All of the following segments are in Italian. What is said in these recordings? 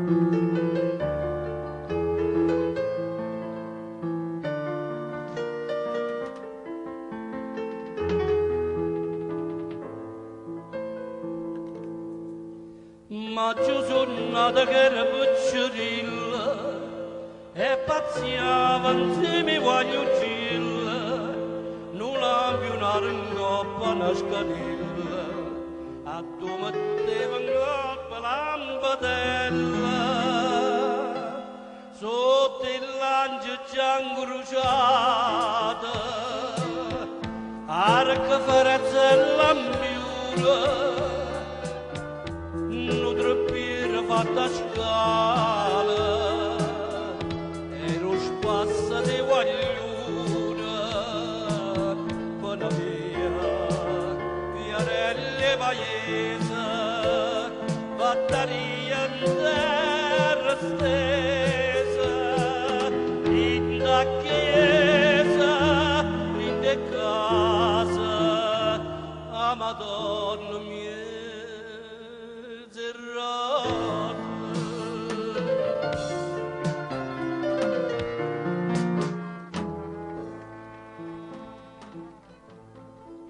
Ma giù sono nata che era piccerilla e pazziava insieme voglio gilla, non l'ambionare in coppa una scadilla, a tu metteva in coppa lampadella, sotto il lancio già incrociata, arca farezzella ambiura, fatta scala e lo spassa di guagliuna buona viarelle paese battaria in terra stesa in da chiesa in de casa a Madonna mia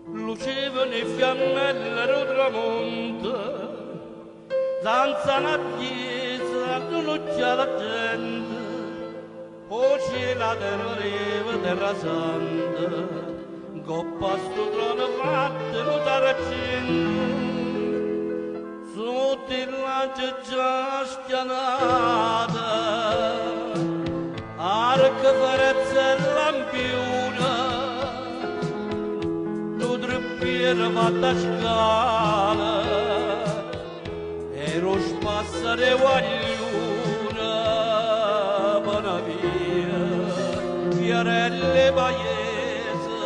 lucevano i fiammelle al tramonto, senza una chiesa, non c'è la gente, o c'è la terra santa, coppa sto trono fatto, non t'arraccendo. Sotto il lancio già schianata, arca farezzella lampiuna, lo treppiere fatta scala, e lo spassare guagliuna, buona viarelle paese,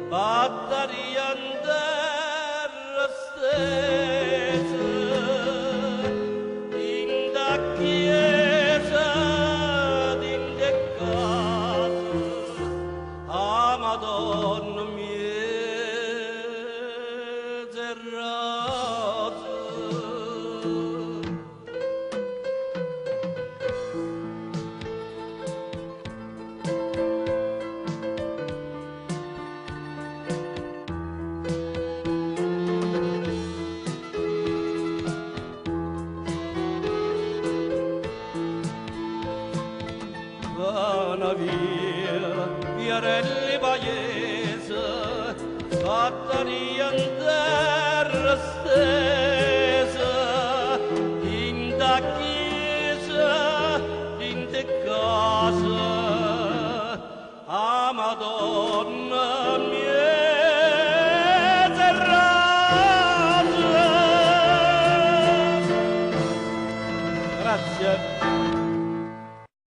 battaria in terra stessa. Madonna mmie'z e rrose. Vana via, viarelle paese, battaria in terra stesa, in da chiesa, in de casa, a Madonna